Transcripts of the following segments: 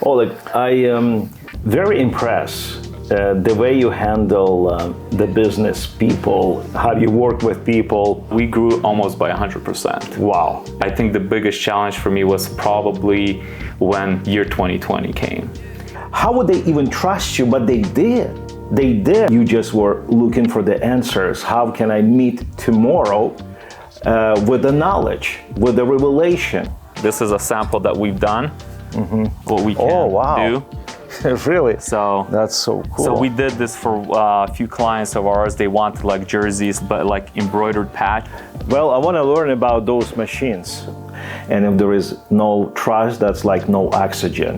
Oleg, I am very impressed the way you handle the business people, how you work with people. We grew almost by 100%. Wow. I think the biggest challenge for me was probably when year 2020 came. How would they even trust you? But they did. They did. You just were looking for the answers. How can I meet tomorrow with the knowledge, with the revelation? This is a sample that we've done. What we can do. Really? So that's so cool. So we did this for a few clients of ours. They want like jerseys, but like embroidered patch. Well, I want to learn about those machines. And if there is no trust, that's like no oxygen.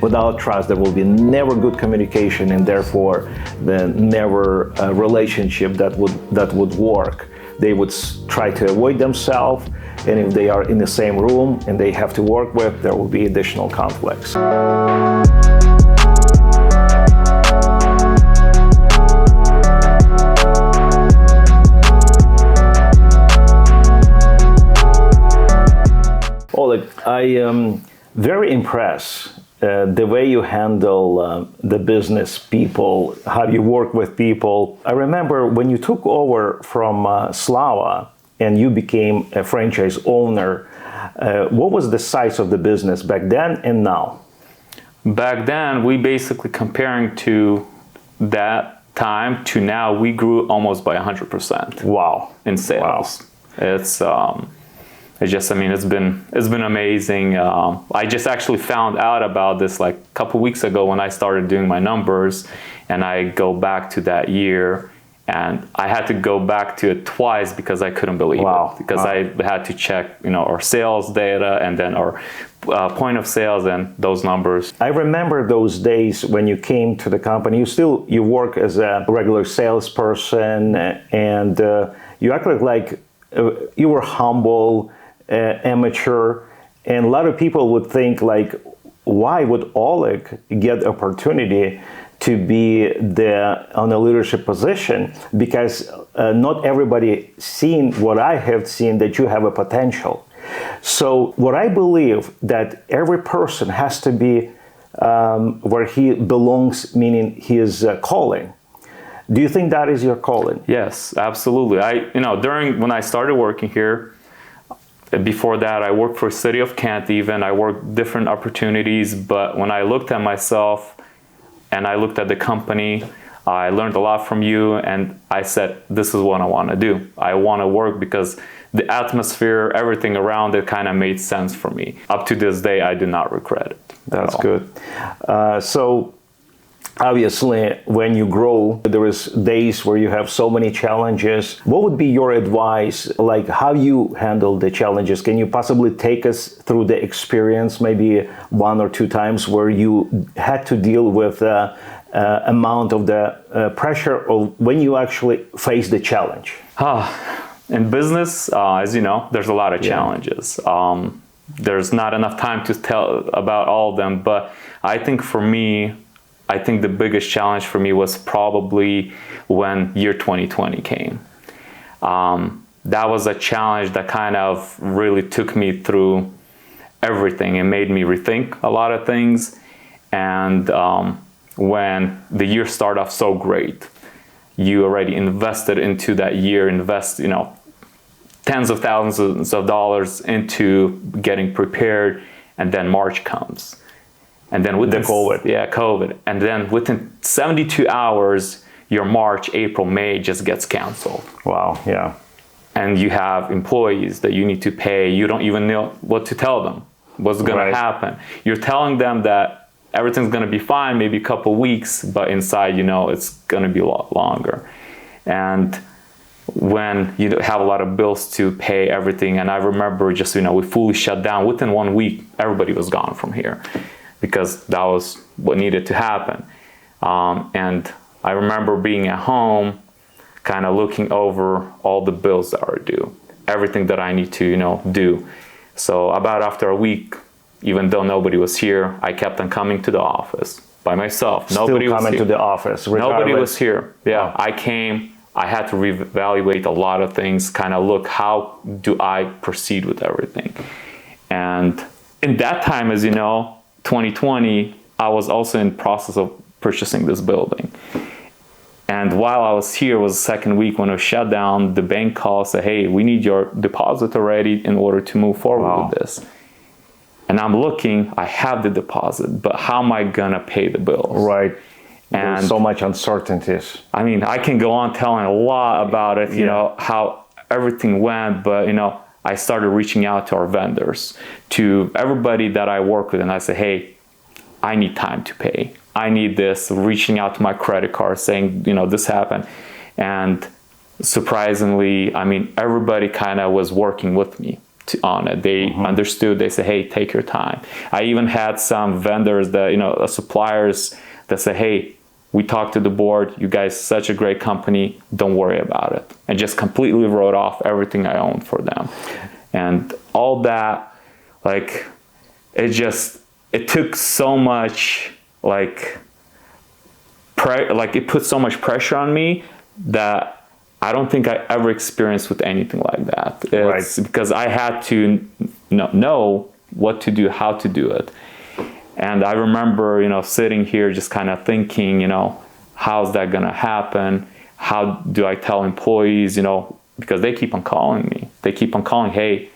Without trust, there will be never good communication, and therefore, never a relationship that would work. They would try to avoid themselves, and if they are in the same room and they have to work with, there will be additional conflicts. Oleg, I am very impressed the way you handle the business people, how you work with people. I remember when you took over from Slava and you became a franchise owner, what was the size of the business back then and now? Back then, we basically comparing to that time to now, we grew almost by 100%. Wow. In sales. Wow. It's been amazing. I just actually found out about this like a couple weeks ago when I started doing my numbers, and I go back to that year, and I had to go back to it twice because I couldn't believe it. Because I had to check, our sales data and then our point of sales and those numbers. I remember those days when you came to the company. You work as a regular salesperson, and you acted like you were humble. Amateur, and a lot of people would think like, why would Oleg get opportunity to be on a leadership position? Because not everybody seen what I have seen, that you have a potential. So what I believe that every person has to be where he belongs, meaning his calling. Do you think that is your calling? Yes, absolutely. When I started working here, before that, I worked for City of Kent even. I worked different opportunities, but when I looked at myself and I looked at the company, I learned a lot from you, and I said, this is what I want to do. I want to work because the atmosphere, everything around it kind of made sense for me. Up to this day, I do not regret it. That's good. So obviously, when you grow, there is days where you have so many challenges. What would be your advice, like how you handle the challenges? Can you possibly take us through the experience, maybe one or two times where you had to deal with amount of the pressure of when you actually face the challenge? In business, as you know, there's a lot of challenges. There's not enough time to tell about all of them, but I think for me, the biggest challenge for me was probably when year 2020 came. That was a challenge that kind of really took me through everything. It made me rethink a lot of things. And when the year started off so great, you already invested into that year, tens of thousands of dollars into getting prepared, and then March comes. And then with COVID. And then within 72 hours, your March, April, May just gets canceled. Wow, yeah. And you have employees that you need to pay. You don't even know what to tell them, what's going to happen. You're telling them that everything's going to be fine, maybe a couple weeks, but inside, it's going to be a lot longer. And when you have a lot of bills to pay, everything, and I remember we fully shut down. Within 1 week, everybody was gone from here, because that was what needed to happen. And I remember being at home, kind of looking over all the bills that are due, everything that I need to, do. So about after a week, even though nobody was here, I kept on coming to the office by myself. Nobody was coming to the office, regardless. Nobody was here. Yeah, I came. I had to reevaluate a lot of things, kind of look, how do I proceed with everything? And in that time, as you know, 2020, I was also in process of purchasing this building. And while I was here, it was the second week when it was shut down, the bank called, said, hey, we need your deposit already in order to move forward with this. And I'm looking, I have the deposit, but how am I gonna pay the bills? Right. And there's so much uncertainties. I mean, I can go on telling a lot about it, you know, how everything went, but you know, I started reaching out to our vendors, to everybody that I work with, and I said, hey, I need time to pay. I need this, reaching out to my credit card saying, you know, this happened. And surprisingly, I mean, everybody kind of was working with me on it. They understood, they said, hey, take your time. I even had some vendors that, you know, suppliers that said, hey, we talked to the board, you guys are such a great company, don't worry about it. And just completely wrote off everything I owned for them. And all that, like, it took so much, like it put so much pressure on me that I don't think I ever experienced with anything like that. It's because I had to know what to do, how to do it. And I remember, you know, sitting here just kind of thinking, you know, how's that going to happen? How do I tell employees, you know, because they keep on calling me. They keep on calling, hey,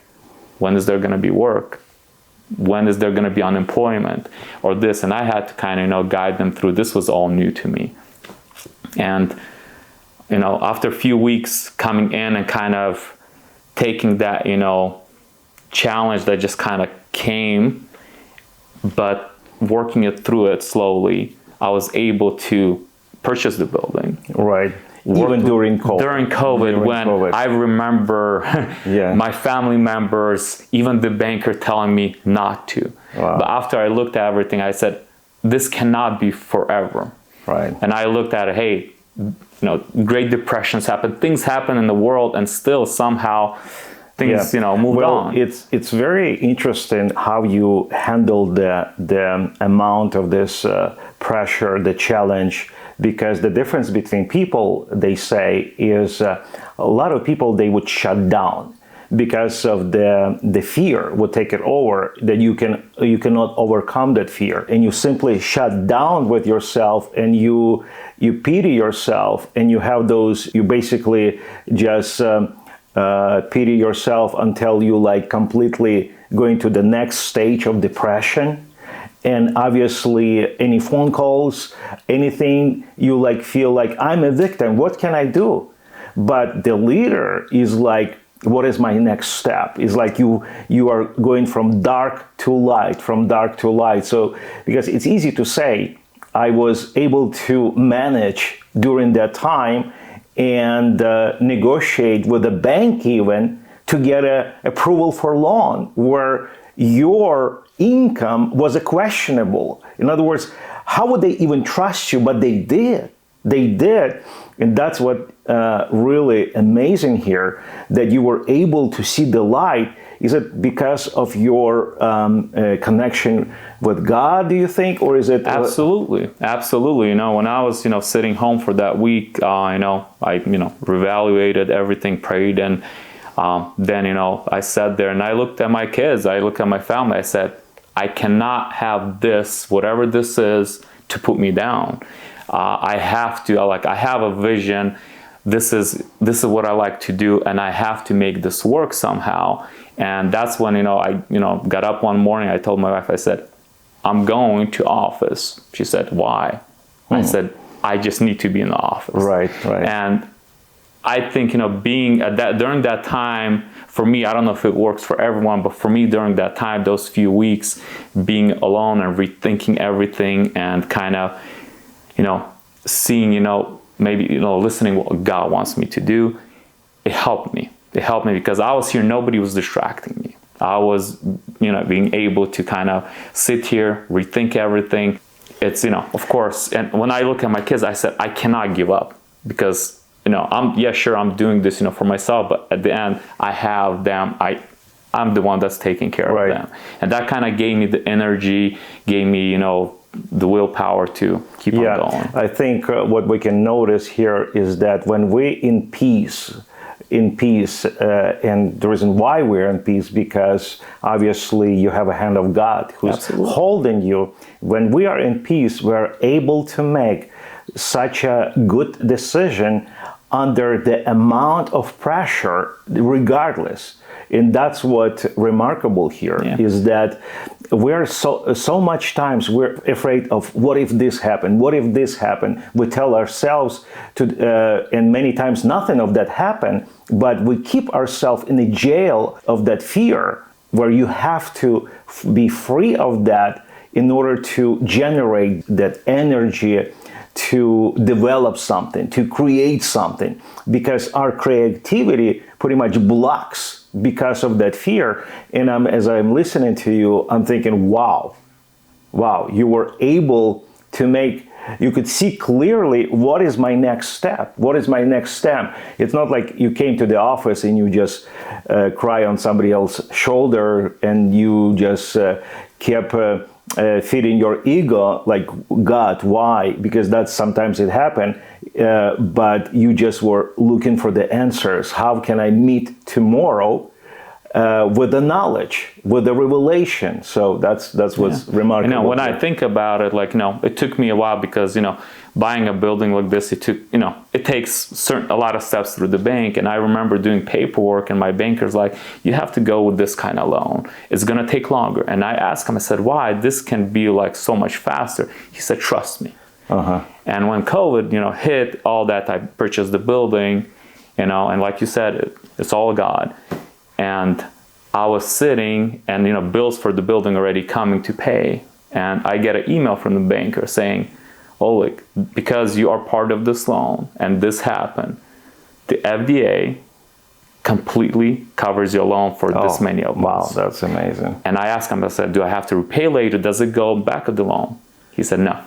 when is there going to be work? When is there going to be unemployment or this? And I had to kind of, you know, guide them through. This was all new to me. And, you know, after a few weeks coming in and kind of taking that, you know, challenge that just kind of came, but working it through it slowly, I was able to purchase the building. Right. Even during COVID. During COVID, when I remember my family members, even the banker telling me not to. Wow. But after I looked at everything, I said, this cannot be forever. Right. And I looked at it, hey, you know, Great Depressions happen, things happen in the world, and still somehow things, you know, moved on. It's very interesting how you handle the amount of this pressure, the challenge, because the difference between people, they say, is a lot of people, they would shut down because of the fear would take it over, that you cannot overcome that fear, and you simply shut down with yourself, and you pity yourself, and you have those, you basically just pity yourself until you like completely going to the next stage of depression. And obviously any phone calls, anything, you like feel like, I'm a victim, what can I do? But the leader is like, what is my next step? It's like you are going from dark to light, from dark to light. So, because it's easy to say, I was able to manage during that time and negotiate with the bank even to get a approval for loan where your income was questionable. In other words, how would they even trust you? But they did. They did. And that's what really amazing here, that you were able to see the light. Is it because of your connection with God, do you think, or is it? Absolutely, absolutely. You know, when I was, you know, sitting home for that week, you know, I, you know, reevaluated everything, prayed, and then, you know, I sat there and I looked at my kids, I looked at my family, I said, I cannot have this, whatever this is, to put me down. I have to, I have a vision. This is what I like to do, and I have to make this work somehow. And that's when, you know, I, you know, got up one morning. I told my wife, I said, I'm going to office. She said, why? I said, I just need to be in the office. Right. And I think, you know, being at that, during that time, for me, I don't know if it works for everyone, but for me during that time, those few weeks, being alone and rethinking everything and kind of, you know, seeing, you know, maybe, you know, listening what God wants me to do, it helped me. It helped me because I was here, nobody was distracting me. I was, you know, being able to kind of sit here, rethink everything. It's, you know, of course, and when I look at my kids, I said, I cannot give up because, you know, I'm doing this, you know, for myself, but at the end, I have them, I'm the one that's taking care of them. And that kind of gave me the energy, gave me, you know, the willpower to keep on going. I think what we can notice here is that when we're in peace, in peace, and the reason why we're in peace, because obviously you have a hand of God who's Absolutely. holding you. When we are in peace, we're able to make such a good decision under the amount of pressure, regardless. And that's what's remarkable here, is that we're so much times we're afraid of what if this happened, what if this happened. We tell ourselves to, and many times nothing of that happened, but we keep ourselves in the jail of that fear, where you have to be free of that in order to generate that energy to develop something, to create something, because our creativity pretty much blocks because of that fear. And as I'm listening to you, I'm thinking, wow, you were able to make, you could see clearly, what is my next step? What is my next step? It's not like you came to the office and you just cry on somebody else's shoulder and you just kept feeding your ego, like, God, why? Because that's sometimes it happened, but you just were looking for the answers. How can I meet tomorrow with the knowledge, with the revelation? So that's what's remarkable. You know, when I think about it, like, you know, it took me a while because, you know, buying a building like this, it took, you know, it takes a lot of steps through the bank. And I remember doing paperwork and my banker's like, you have to go with this kind of loan. It's going to take longer. And I asked him, I said, why? This can be like so much faster. He said, trust me. And when COVID, you know, hit, all that, I purchased the building, you know, and like you said, it's all God. And I was sitting and, you know, bills for the building already coming to pay. And I get an email from the banker saying, oh, look, because you are part of this loan and this happened, the FDA completely covers your loan for this many of months. Wow, that's amazing. And I asked him, I said, do I have to repay later? Does it go back of the loan? He said, no.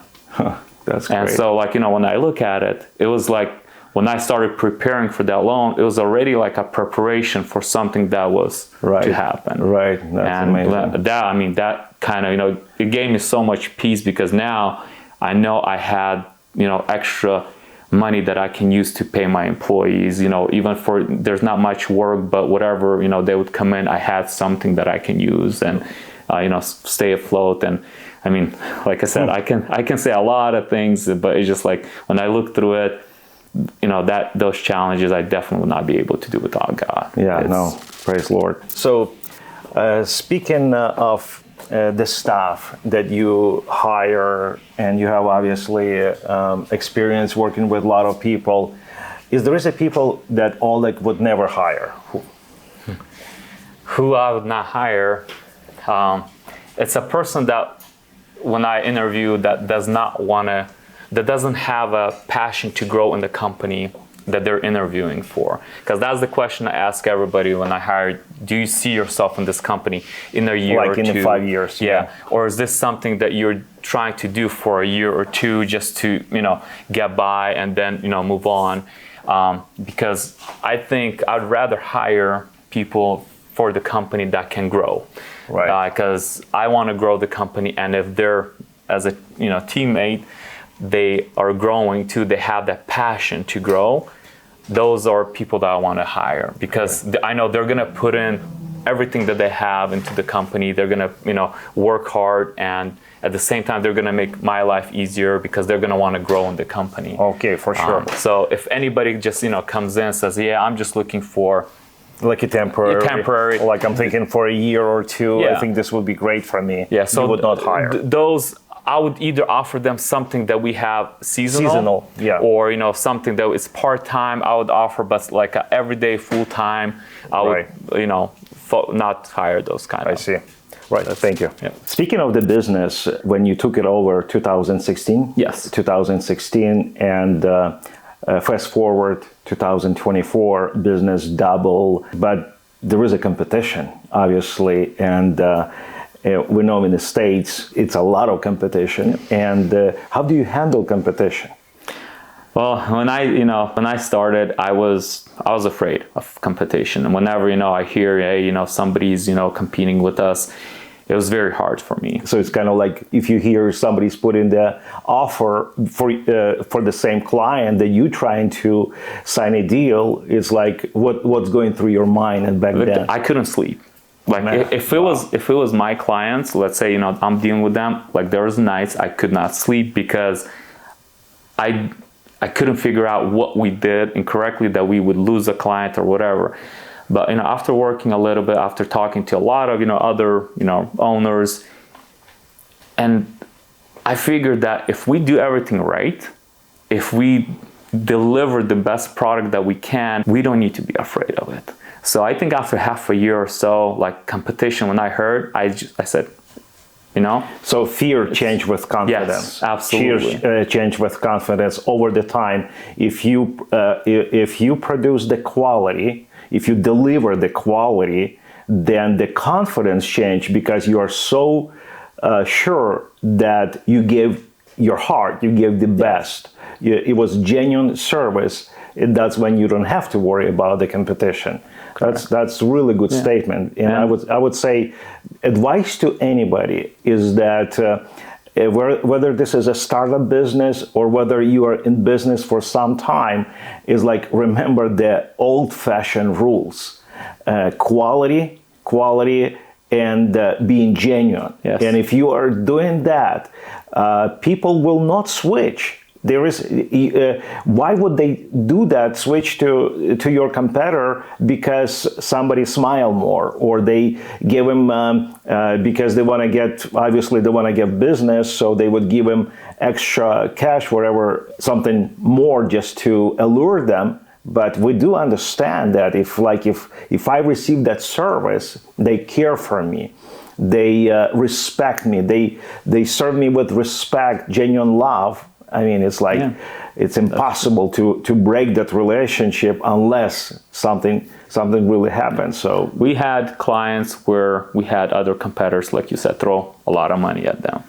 That's great. And so, like, you know, when I look at it, it was like, when I started preparing for that loan, it was already like a preparation for something that was to happen. Right, that's amazing. That, I mean, that kind of, you know, it gave me so much peace, because now I know I had, you know, extra money that I can use to pay my employees, you know, even for, there's not much work, but whatever, you know, they would come in, I had something that I can use and, you know, stay afloat. And I mean, like I said, I can say a lot of things, but it's just like, when I look through it, you know, that those challenges I definitely would not be able to do without God. No, praise Lord. So speaking of the staff that you hire, and you have obviously experience working with a lot of people, there is a people that Oleg would never hire? Who I would not hire? It's a person that when I interview that doesn't have a passion to grow in the company that they're interviewing for. Because that's the question I ask everybody when I hire. Do you see yourself in this company in a year or two? Like in 5 years. Yeah. Or is this something that you're trying to do for a year or two just to, you know, get by and then, you know, move on? Because I think I'd rather hire people for the company that can grow. Right. Because I want to grow the company, and if they're, as a, you know, teammate, they are growing too, they have that passion to grow, those are people that I want to hire, because I know they're going to put in everything that they have into the company. They're going to, you know, work hard, and at the same time, they're going to make my life easier because they're going to want to grow in the company. Okay, for sure. So if anybody just, you know, comes in and says, yeah, I'm just looking for like a temporary, like I'm thinking for a year or two, I think this would be great for me. Yeah, so you would not hire. Those, I would either offer them something that we have seasonal, or, you know, something that is part-time. I would offer, but like a everyday full-time, I would, you know, not hire those kind of. I see. Right. Thank you. Yeah. Speaking of the business, when you took it over 2016? Yes. 2016, and fast forward 2024, business double, but there is a competition, obviously, and we know in the States, it's a lot of competition. And how do you handle competition? Well, when I started, I was afraid of competition. And whenever, you know, I hear, hey, you know, somebody's, you know, competing with us, it was very hard for me. So it's kind of like if you hear somebody's putting the offer for the same client that you trying to sign a deal, it's like what's going through your mind. And back then I couldn't sleep. Like if it was my clients, let's say, you know, I'm dealing with them, like there was nights I could not sleep because I couldn't figure out what we did incorrectly, that we would lose a client or whatever. But, you know, after working a little bit, after talking to a lot of, you know, other, you know, owners, and I figured that if we do everything right, if we deliver the best product that we can, we don't need to be afraid of it. So I think after half a year or so, like competition, when I heard, I said, you know. So fear changed with confidence. Yes, absolutely. Fear changed with confidence over the time. If you produce the quality, if you deliver the quality, then the confidence change because you are so sure that you gave your heart, you gave the best. It was genuine service. And that's when you don't have to worry about the competition. That's a really good statement. And I would say advice to anybody is that whether this is a startup business or whether you are in business for some time, is like remember the old-fashioned rules: quality, and being genuine. Yes. And if you are doing that, people will not switch. There is why would they do that? Switch to your competitor because somebody smile more, or they give him because they want to get business, so they would give him extra cash, whatever, something more just to allure them. But we do understand that if I receive that service, they care for me. They respect me. They serve me with respect, genuine love. I mean, it's like it's impossible to break that relationship unless something really happens. So we had clients where we had other competitors, like you said, throw a lot of money at them,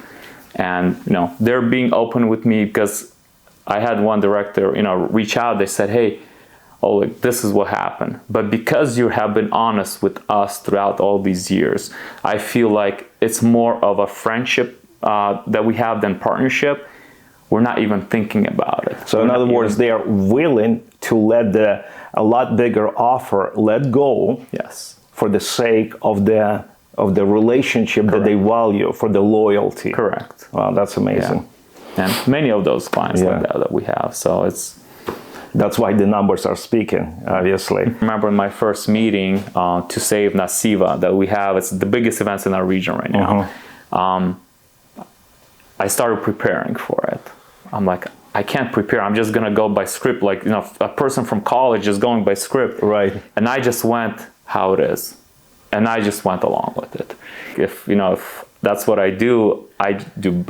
and you know they're being open with me because I had one director, you know, reach out. They said, "Hey, Oleg, this is what happened. But because you have been honest with us throughout all these years, I feel like it's more of a friendship that we have than partnership. We're not even thinking about it." So in other words, they are willing to let a lot bigger offer let go. Yes. For the sake of the relationship that they value, for the loyalty. Correct. Wow, that's amazing. Yeah. And many of those clients like that we have. So that's why the numbers are speaking, obviously. I remember in my first meeting to save Nasiva that we have, it's the biggest events in our region right now. I started preparing for it. I'm like, I can't prepare. I'm just gonna go by script, like, you know, a person from college is going by script. Right. And I just went how it is, and I just went along with it. If that's what I do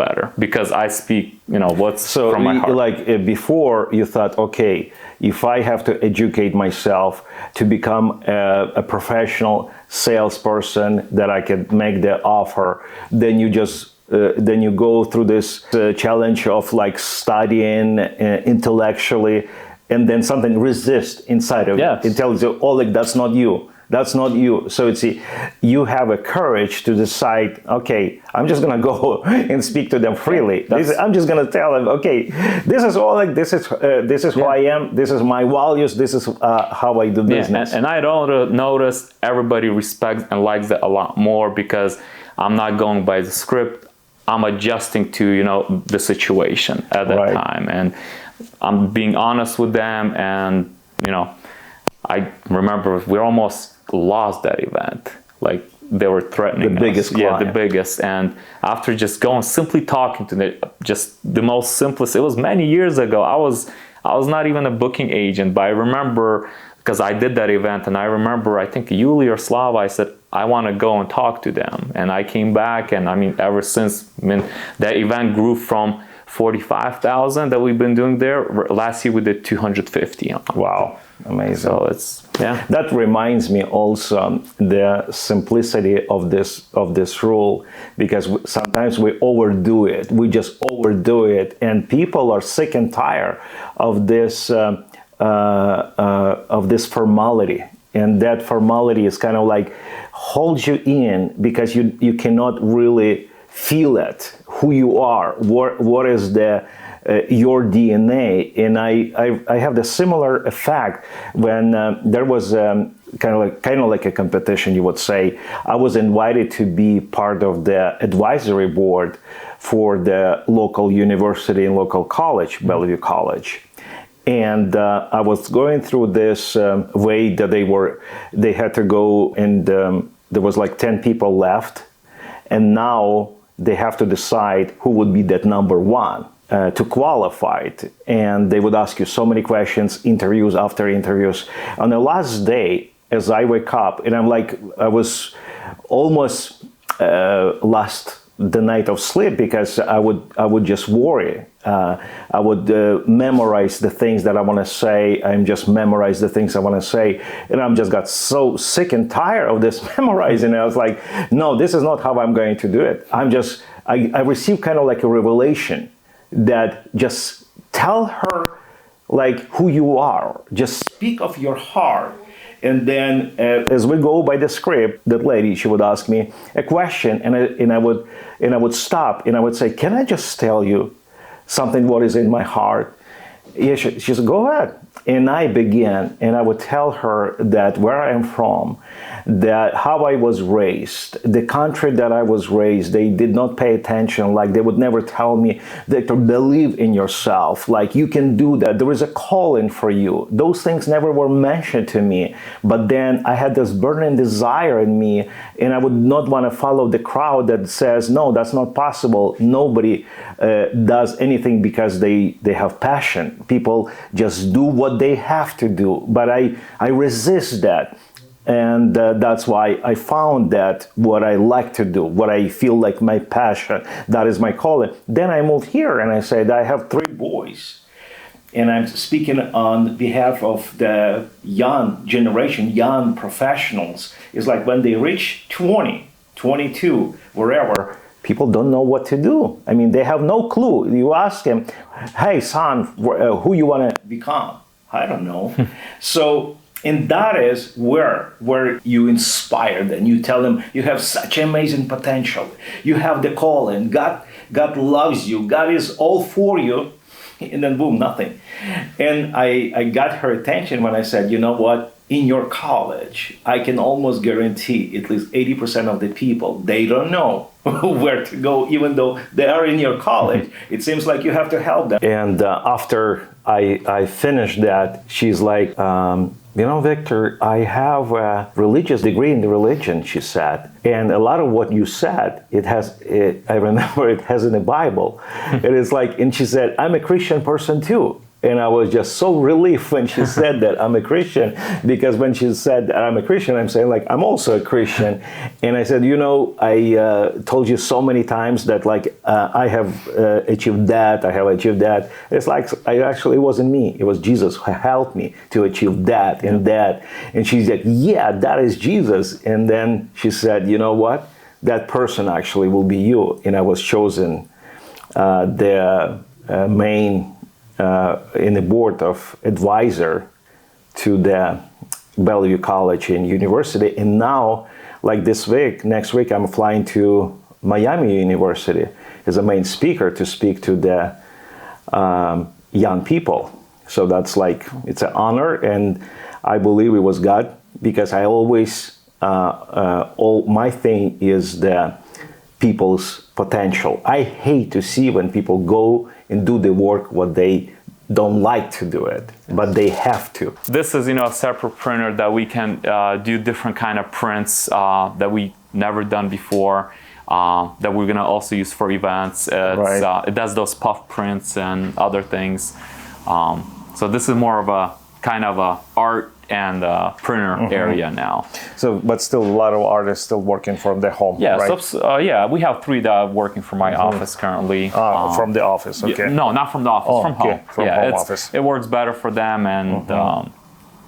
better because I speak, you know, what's from my heart. Like before, you thought, okay, if I have to educate myself to become a professional salesperson, that I can make the offer, then you just then you go through this challenge of like studying intellectually, and then something resists inside of you. It tells you, oh, like that's not you. That's not you. So you have a courage to decide, okay, I'm just gonna go and speak to them freely. I'm just gonna tell them, okay, this is all, like this is who I am. This is my values. This is how I do business. And I don't notice everybody respects and likes it a lot more because I'm not going by the script. I'm adjusting to, you know, the situation at that time, and I'm being honest with them. And you know, I remember we almost lost that event. Like they were threatening the biggest us. client. The biggest. And after just going, simply talking to them, just the most simplest. It was many years ago. I was not even a booking agent, but I remember because I did that event, and I remember I think 𝙊𝙪 or 𝙊𝙗, I said I want to go and talk to them, and I came back, and I mean ever since, I mean that event grew from 45,000 that we've been doing there. Last year we did 250. Wow, amazing. So it's That reminds me also the simplicity of this rule, because sometimes we overdo it. We just overdo it, and people are sick and tired of this formality. And that formality is kind of like holds you in because you cannot really feel it, who you are, what is your DNA. And I have the similar effect when there was kind of like a competition, you would say. I was invited to be part of the advisory board for the local university and local college, Bellevue College. And I was going through this way that they had to go, and there was like 10 people left, and now they have to decide who would be that number one to qualify it. And they would ask you so many questions, interviews after interviews. On the last day, as I wake up, and I was almost lost the night of sleep because I would just worry. I would memorize the things that I want to say. I'm just memorize the things I want to say, and I'm just got so sick and tired of this memorizing. And I was like, no, this is not how I'm going to do it. I received kind of like a revelation that just tell her like who you are. Just speak of your heart. And then as we go by the script, that lady, she would ask me a question, and I would stop, and I would say, can I just tell you something what is in my heart? Yeah, she said, go ahead. And I began, and I would tell her that where I am from, that how I was raised, the country that I was raised, they did not pay attention. Like they would never tell me that to believe in yourself, like you can do that. There is a calling for you. Those things never were mentioned to me. But then I had this burning desire in me, and I would not want to follow the crowd that says, no, that's not possible. Nobody does anything because they have passion. People just do what they have to do. But I resist that. And that's why I found that what I like to do, what I feel like my passion, that is my calling. Then I moved here and I said, I have 3 boys. And I'm speaking on behalf of the young generation, young professionals. It's like when they reach 20, 22, wherever, people don't know what to do. I mean, they have no clue. You ask them, hey, son, who you want to become? I don't know. And that is where you inspire them. You tell them you have such amazing potential. You have the calling. God loves you. God is all for you. And then boom, nothing. And I got her attention when I said, you know what? In your college, I can almost guarantee at least 80% of the people, they don't know where to go, even though they are in your college. It seems like you have to help them. And after I finished that, she's like, you know, Victor, I have a religious degree in the religion, she said. And a lot of what you said, I remember it has in the Bible. It is like, and she said, I'm a Christian person too. And I was just so relieved when she said that I'm a Christian, because when she said that I'm a Christian, I'm saying like, I'm also a Christian. And I said, you know, I told you so many times that like, I have achieved that, I have achieved that. It's like, it wasn't me, it was Jesus who helped me to achieve that and that. And she's like, yeah, that is Jesus. And then she said, you know what, that person actually will be you. And I was chosen the main in the board of advisor to the Bellevue College and University. And now, like next week, I'm flying to Miami University as a main speaker to speak to the young people. So that's like, it's an honor, and I believe it was God, because I always, all my thing is the people's potential. I hate to see when people go and do the work what they don't like to do it, but they have to. This is, a separate printer that we can do different kind of prints that we never done before, that we're gonna also use for events. It does those puff prints and other things. So this is more of a kind of a art and printer area now. So, but still a lot of artists still working from their home, right? So, yeah, we have 3 that are working from my office currently. From the office, okay. No, not from the office, from home. From home office. It works better for them, and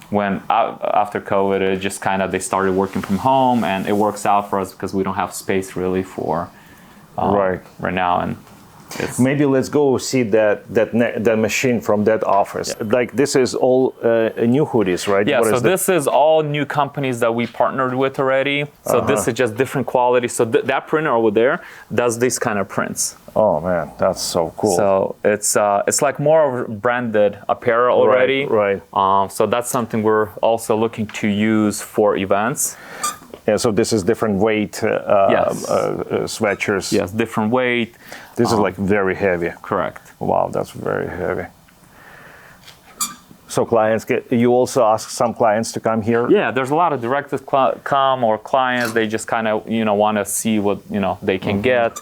when after COVID, it just kind of, they started working from home, and it works out for us because we don't have space really for right now. And Maybe let's go see that machine from that office. Yeah. Like this is all new hoodies, right? Yeah, so this is all new companies that we partnered with already. So this is just different quality. So that printer over there does these kind of prints. Oh man, that's so cool. So it's like more of branded apparel already. Right. So that's something we're also looking to use for events. Yeah, so this is different weight sweatshirts. Yes, different weight. This is like very heavy. Correct. Wow, that's very heavy. So clients you also ask some clients to come here? Yeah, there's a lot of directors come or clients, they just kind of, want to see what, they can get.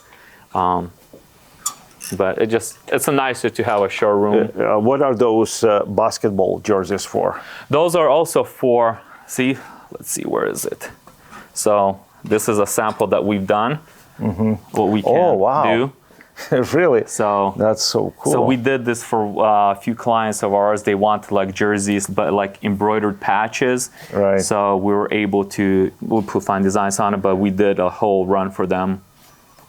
But it's nicer to have a showroom. What are those basketball jerseys for? Those are also for, let's see, where is it? So this is a sample that we've done, what we can do. Really? So that's so cool. So we did this for a few clients of ours. They wanted like jerseys, but like embroidered patches. Right. So we were able to, we'll put fine designs on it, but we did a whole run for them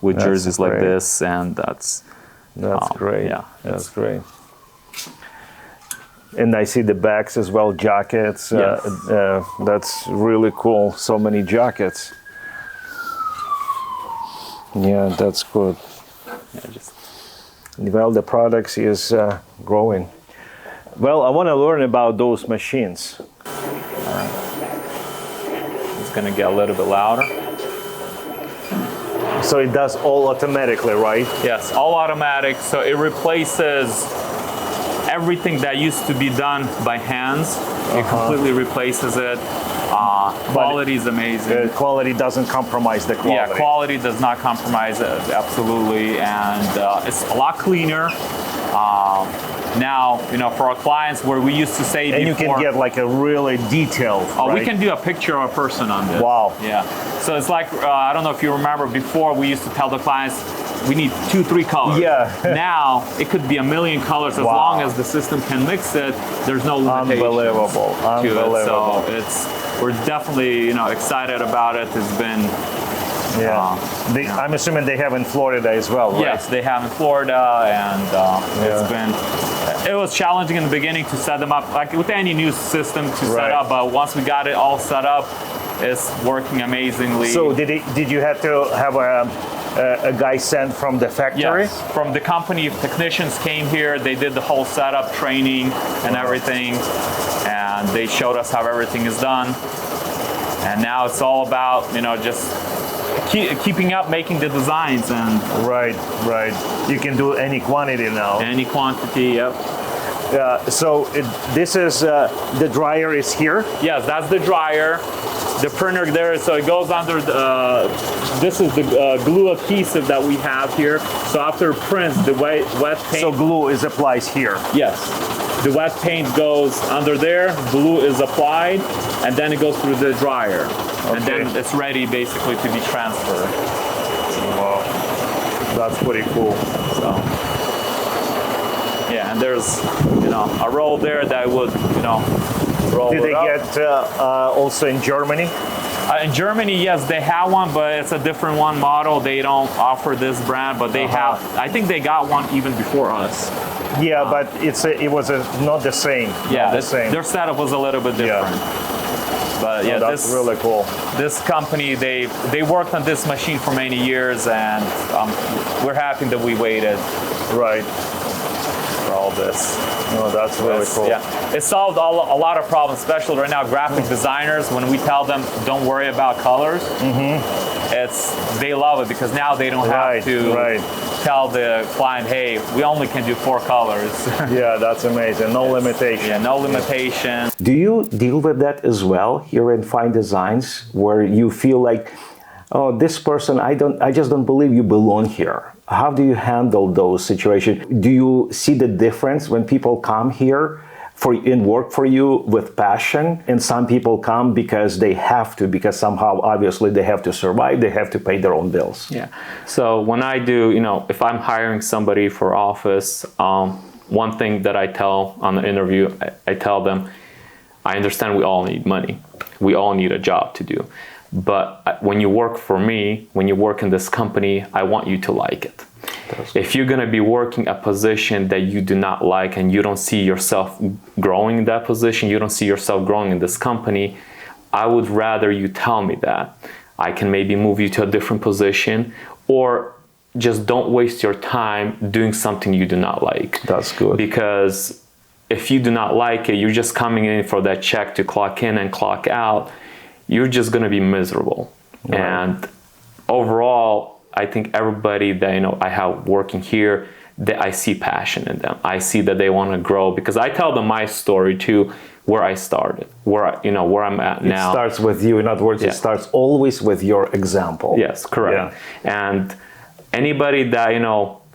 with jerseys like this, and that's great. Yeah, that's great. And I see the bags as well, jackets. Yes. That's really cool. So many jackets. Yeah, that's good. Yeah, well, the products is growing. Well, I want to learn about those machines. All right. It's going to get a little bit louder. So it does all automatically, right? Yes, all automatic. So it replaces everything that used to be done by hands. It completely replaces it. Quality is amazing. Quality doesn't compromise the quality. Yeah, quality does not compromise it, absolutely. And it's a lot cleaner. Now, for our clients where we used to say and before, you can get like a really detailed, we can do a picture of a person on this. Wow. Yeah. So it's like, I don't know if you remember before, we used to tell the clients, we need 2-3 colors. Yeah. Now, it could be a million colors as long as the system can mix it. There's no limitations. Unbelievable. To it. So we're definitely, excited about it. It's been... I'm assuming they have in Florida as well, right? Yes, they have in Florida, and it was challenging in the beginning to set them up, like with any new system to set up, but once we got it all set up, it's working amazingly. So did you have to have a guy sent from the factory? Yes, from the company. Technicians came here, they did the whole setup, training and everything, and they showed us how everything is done. And now it's all about, just keeping up, making the designs. And right. You can do any quantity now. Any quantity, yep. So this is the dryer is here. Yes, that's the dryer. The printer there, so it goes under the. This is the glue adhesive that we have here. So after it prints, the wet paint. So glue is applied here. Yes. The wet paint goes under there, glue is applied, and then it goes through the dryer. Okay. And then it's ready basically to be transferred. Wow. That's pretty cool. So, yeah, and there's, a roll there that would, roll Did they get also in Germany? In Germany, yes, they have one, but it's a different one model. They don't offer this brand, but they have, I think they got one even before us. Yeah, but it was not the same. Yeah, the same. Their setup was a little bit different. But yeah, that's really cool. This company, they worked on this machine for many years, and we're happy that we waited. Right. For all this. Oh, that's really cool. Yeah, it solved a lot of problems, especially right now. Graphic designers, when we tell them don't worry about colors, they love it because now they don't have to tell the client, hey, we only can do 4 colors. Yeah, that's amazing. No limitation. Yeah, no limitation. Do you deal with that as well here in Fine Designs, where you feel like, oh, this person, I just don't believe you belong here? How do you handle those situations? Do you see the difference when people come here and work for you with passion, and some people come because they have to, because somehow obviously they have to survive, they have to pay their own bills? Yeah. So when I do, if I'm hiring somebody for office, one thing that I tell on the interview, I tell them, I understand we all need money. We all need a job to do. But when you work for me, when you work in this company, I want you to like it. If you're going to be working a position that you do not like and you don't see yourself growing in that position, you don't see yourself growing in this company, I would rather you tell me that. I can maybe move you to a different position, or just don't waste your time doing something you do not like. That's good. Because if you do not like it, you're just coming in for that check to clock in and clock out, you're just going to be miserable. Right. And overall, I think everybody that I have working here, that I see passion in them. I see that they want to grow, because I tell them my story too, where I started, where I'm at now. It starts with you. In other words, it starts always with your example. Yes, correct. Yeah. And anybody that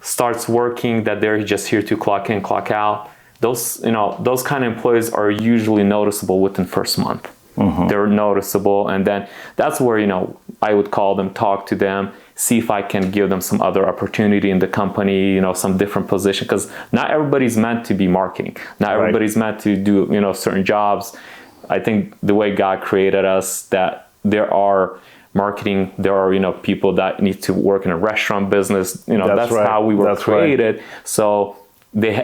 starts working, that they're just here to clock in, clock out, those kind of employees are usually noticeable within first month. Mm-hmm. They're noticeable, and then that's where I would call them, talk to them, see if I can give them some other opportunity in the company, some different position, because not everybody's meant to be marketing. Not everybody's meant to do certain jobs. I think the way God created us, that there are marketing, there are people that need to work in a restaurant business. That's how we were created. So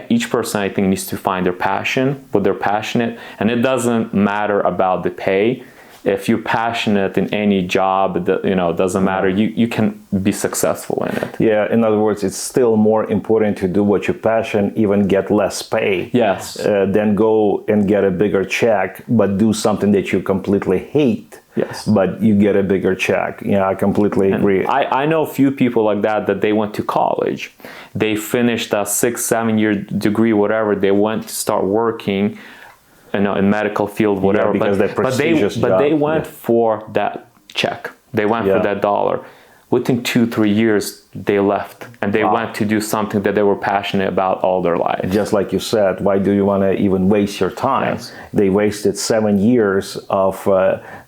each person, I think, needs to find their passion, what they're passionate, and it doesn't matter about the pay. If you're passionate in any job, it doesn't matter. You can be successful in it. Yeah. In other words, it's still more important to do what you passion, even get less pay. Yes. Than go and get a bigger check, but do something that you completely hate. Yes. But you get a bigger check. Yeah, I completely agree. I know a few people like that they went to college. They finished a 6-7 year degree, whatever. They went to start working, in medical field, whatever. Because but they went for that check. They went for that dollar. Within 2-3 years, they left, and they went to do something that they were passionate about all their life. Just like you said, why do you want to even waste your time? Yes. They wasted 7 years of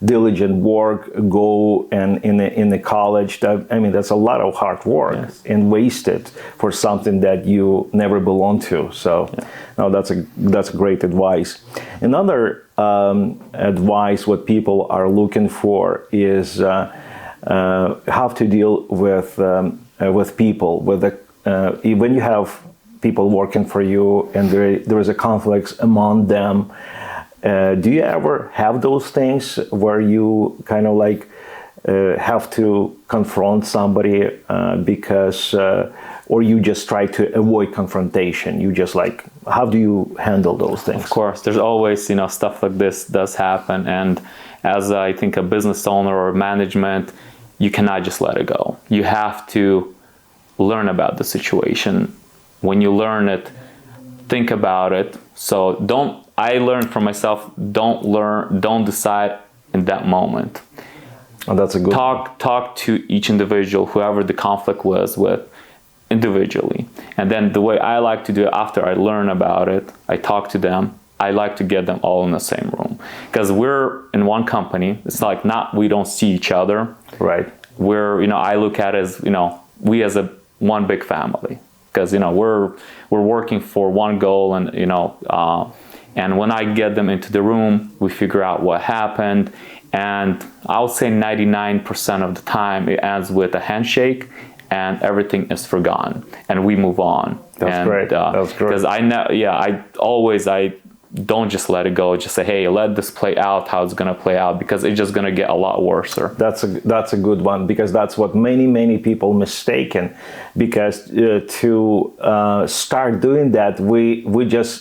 diligent work, go and in the college. That's a lot of hard work, and wasted for something that you never belonged to. So, no, that's great advice. Another advice, what people are looking for is how to deal with people. When you have people working for you and there is a conflict among them, do you ever have those things where you kind of have to confront somebody because or you just try to avoid confrontation? You just how do you handle those things? Of course, there's always stuff like this does happen, and as I think a business owner or management, you cannot just let it go. You have to learn about the situation. When you learn it, think about it. So I learned from myself, don't decide in that moment. Oh, that's a good Talk to each individual, whoever the conflict was with, individually. And then the way I like to do it, after I learn about it, I talk to them. I like to get them all in the same room, because we're in one company. It's we don't see each other. Right. I look at it as, we as one big family, because, we're working for one goal, and, and when I get them into the room, we figure out what happened. And I'll say 99% of the time it ends with a handshake and everything is forgotten and we move on. That's great. That's great. Because I don't just let it go. Just say, hey, let this play out how it's going to play out, because it's just going to get a lot worse. That's a good one, because that's what many people mistaken. Because to start doing that,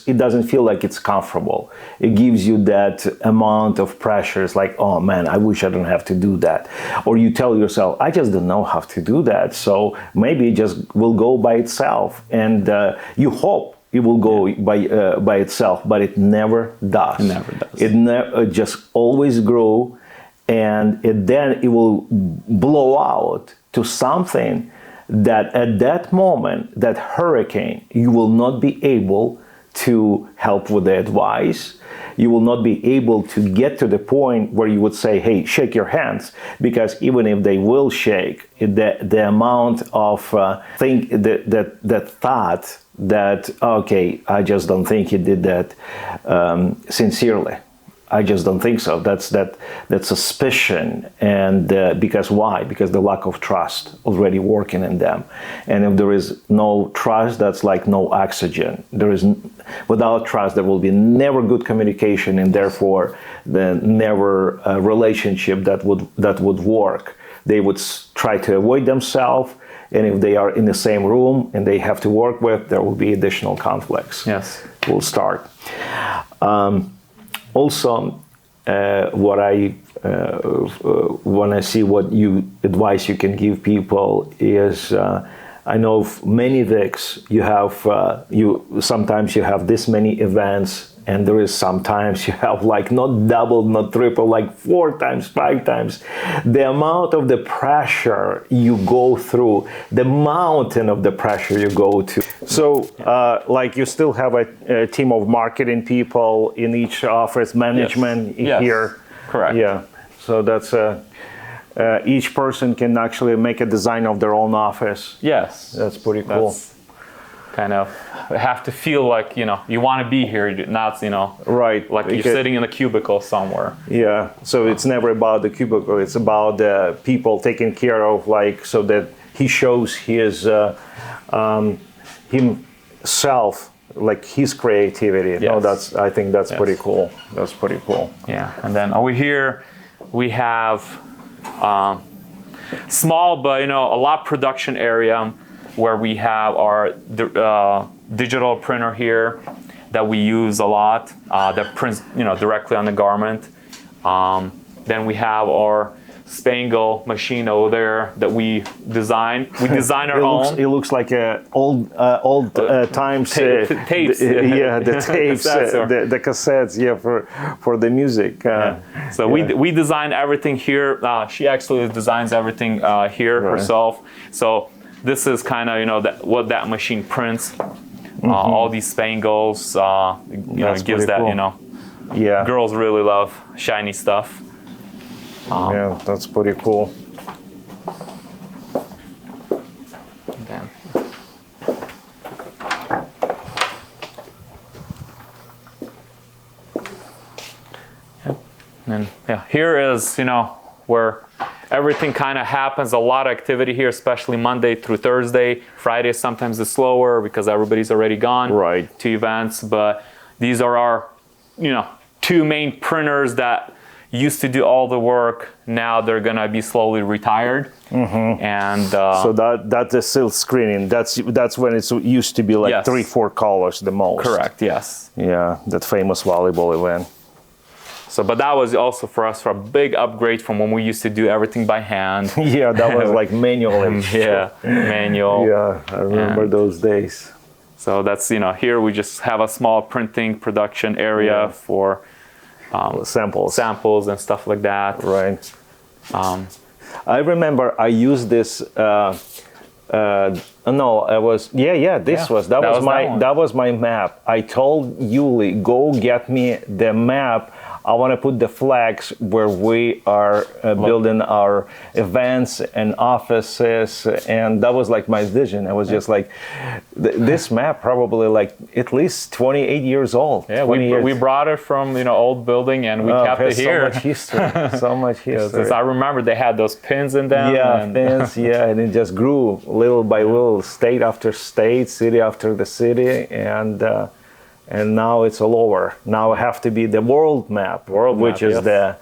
it doesn't feel like it's comfortable. It gives you that amount of pressure. It's like, oh man, I wish I don't have to do that. Or you tell yourself, I just don't know how to do that. So maybe it just will go by itself. And you hope it will go by itself, but it never does. It never does. It just always grow, and then it will blow out to something that at that moment, that hurricane, you will not be able to help with the advice. You will not be able to get to the point where you would say, hey, shake your hands, because even if they will shake, the amount of that thought that, okay, I just don't think he did that sincerely. I just don't think so. That's suspicion, and because why? Because the lack of trust already working in them, and if there is no trust, that's like no oxygen. Without trust, there will be never good communication, and therefore, never a relationship that would work. They would try to avoid themselves, and if they are in the same room and they have to work with, there will be additional conflicts. Yes, will start. Also, what I want to see what advice you can give people is, I know many VICs, sometimes you have this many events, and there is sometimes you have like not double, not triple, like 4 times, 5 times. The amount of the pressure you go through, the mountain of the pressure you go to. So, like you still have a team of marketing people in each office, management yes. here. Correct. Yeah. So that's each person can actually make a design of their own office. Yes. That's pretty cool. That's kind of have to feel like, you want to be here, not, right, like you're sitting in a cubicle somewhere. Yeah. So it's never about the cubicle. It's about the people taken care of, like, so that he shows his himself, like his creativity. Yes. No, I think that's pretty cool. That's pretty cool. Yeah. And then over here we have small, but a lot production area where we have our digital printer here that we use a lot, that prints directly on the garment. Then we have our spangle machine over there that we design. We design our own. It looks like old times tapes. Yeah, the tapes, the cassettes. Yeah, for the music. So we design everything here. She actually designs everything here herself. So this is kind of what that machine prints. All these spangles. It gives that cool. Yeah. Girls really love shiny stuff. Yeah, that's pretty cool. Then. Yep. And here is where everything kind of happens. A lot of activity here, especially Monday through Thursday. Friday sometimes is slower because everybody's already gone to events. But these are our 2 main printers that used to do all the work. Now they're gonna be slowly retired. And so that's a silk screening. That's when it used to be like 3-4 colors the most. Correct. Yes. Yeah, that famous volleyball event. So, but that was also for us for a big upgrade from when we used to do everything by hand. Yeah, that was like manual. Manual. Yeah, I remember those days. So that's here we just have a small printing production area for samples and stuff like that. Right. I remember I used this. No, I was. That was my map. I told Yuli, go get me the map. I want to put the flags where we are building our events and offices, and that was like my vision. I was just like, this map probably like at least 28 years old. Yeah, we brought it from old building and we kept it here. So much history. So much history. I remember they had those pins in them. Yeah, pins. Yeah, and it just grew little by little, state after state, city after the city, and now it's all over. Now it have to be the world map, which is the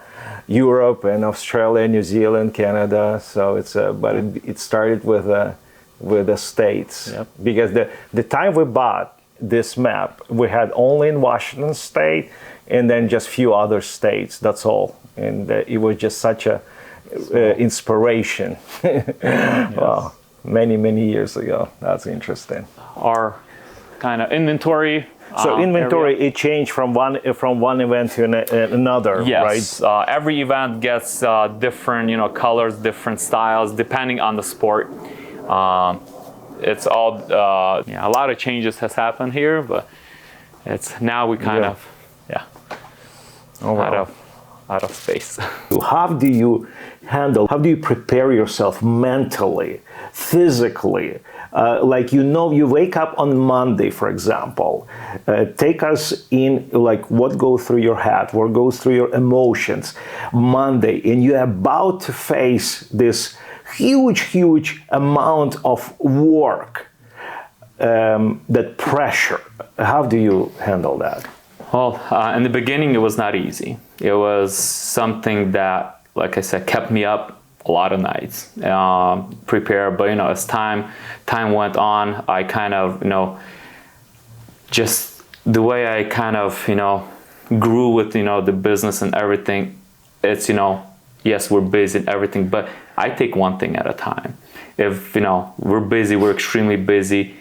Europe and Australia, New Zealand, Canada. So it's but it started with the states. Yep. Because the time we bought this map, we had only in Washington State and then just few other states. That's all, and it was just such a inspiration. Wow, many years ago. That's interesting. Our kind of inventory. So inventory, it changed from one event to another, yes. right? Every event gets different, colors, different styles, depending on the sport. It's all a lot of changes has happened here, but it's now we kind of out of space. How do you handle, how do you prepare yourself mentally, physically? Like, you wake up on Monday, for example. Take us in, like, what goes through your head, what goes through your emotions Monday, and you're about to face this huge amount of work, that pressure. How do you handle that? Well, in the beginning, it was not easy. It was something that, like I said, kept me up a lot of nights, prepare. But, as time went on, I kind of, just the way I kind of, grew with, the business and everything, it's, yes, we're busy and everything, but I take one thing at a time. If, we're busy, we're extremely busy,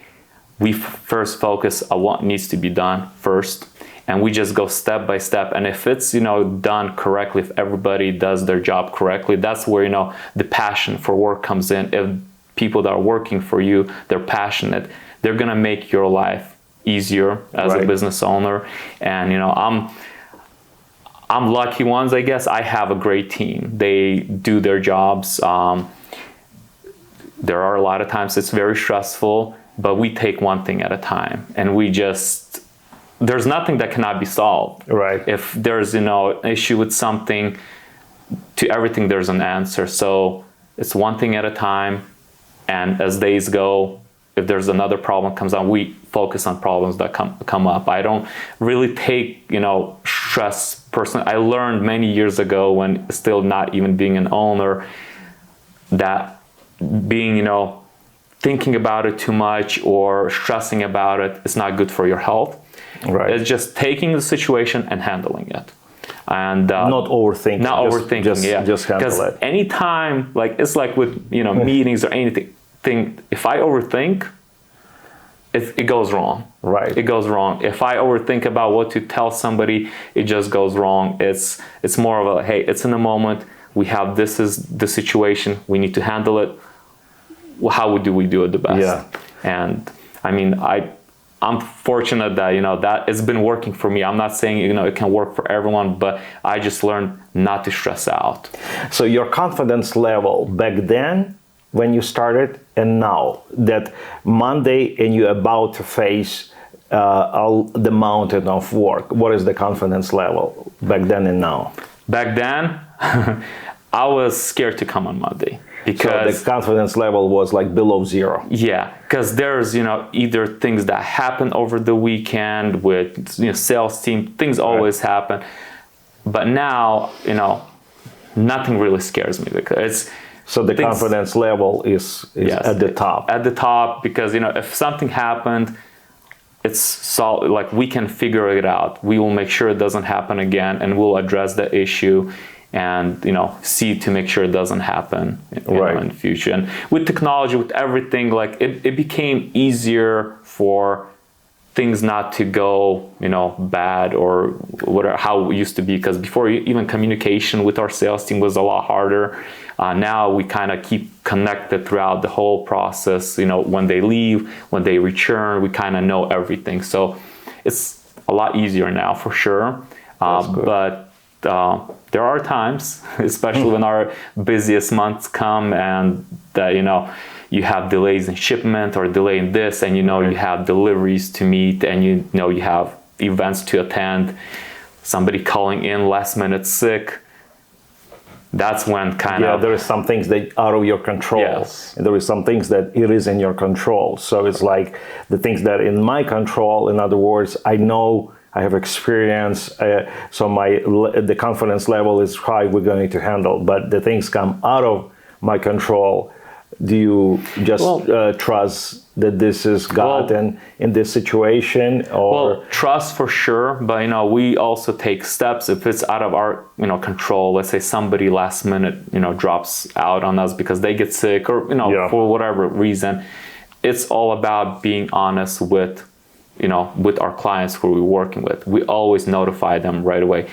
we first focus on what needs to be done first, and we just go step by step. And if it's, done correctly, if everybody does their job correctly, that's where, the passion for work comes in. If people that are working for you, they're passionate, they're gonna make your life easier as a business owner. And, I'm lucky ones, I guess. I have a great team. They do their jobs. There are a lot of times it's very stressful, but we take one thing at a time, and there's nothing that cannot be solved. Right. If there's, an issue with something, to everything there's an answer. So it's one thing at a time, and as days go, if there's another problem comes on, we focus on problems that come up. I don't really take, stress personally. I learned many years ago, when still not even being an owner, that being, thinking about it too much or stressing about it is not good for your health. Right. It's just taking the situation and handling it. And not overthinking. Just handle it. Anytime, like, it's like with, meetings or anything, if I overthink, it goes wrong. Right. It goes wrong. If I overthink about what to tell somebody, it just goes wrong. It's more of a, hey, it's in a moment. This is the situation. We need to handle it. Well, how do we do it the best? Yeah. And I mean, I'm fortunate that, that it's been working for me. I'm not saying, it can work for everyone, but I just learned not to stress out. So your confidence level back then, when you started, and now that Monday and you're about to face all the mountain of work, what is the confidence level back then and now? Back then, I was scared to come on Monday. Because so the confidence level was like below zero. Yeah, because there's, either things that happen over the weekend with, sales team, things always happen. But now, nothing really scares me, because so the confidence level is yes, at the top. At the top, because, if something happened, it's solid, like, we can figure it out. We will make sure it doesn't happen again, and we'll address the issue and, see to make sure it doesn't happen in the future. And with technology, with everything, like, it became easier for things not to go, bad or whatever, how it used to be. Because before, even communication with our sales team was a lot harder. Now we kind of keep connected throughout the whole process. When they leave, when they return, we kind of know everything. So it's a lot easier now, for sure. But there are times, especially when our busiest months come, and that, you have delays in shipment or delay in this, and you have deliveries to meet, and you have events to attend, somebody calling in last minute sick. That's when there is some things that are out of your control. Yes. And there is some things that it is in your control. So it's like the things that in my control, in other words, I know, I have experience, so the confidence level is high, we're going to handle. But the things come out of my control, do you just trust that this is God and in this situation? Or trust for sure, but we also take steps if it's out of our control. Let's say somebody last minute drops out on us because they get sick, or for whatever reason. It's all about being honest with with our clients who we're working with. We always notify them right away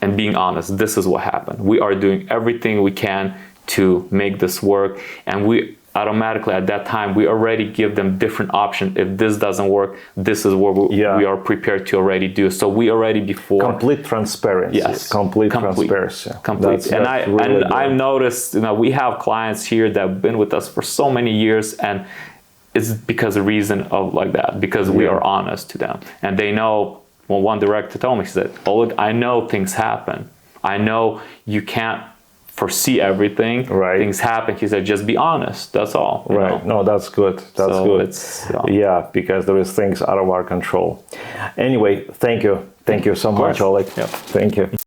and being honest. This is what happened. We are doing everything we can to make this work, and we automatically at that time, we already give them different options. If this doesn't work, this is what we are prepared to already do. So we already before complete transparency. Yes, complete transparency. Complete. I've noticed, we have clients here that have been with us for so many years, and it's because of reason of like that, because we are honest to them, and they know. Well, one director told me, he said, "Oh, look, I know things happen. I know you can't foresee everything. Right. Things happen." He said, "Just be honest. That's all." Right. No, that's good. That's good. Yeah, because there is things out of our control. Anyway, thank you. Thank you so much, 𝙁𝙗. Yep. Thank you.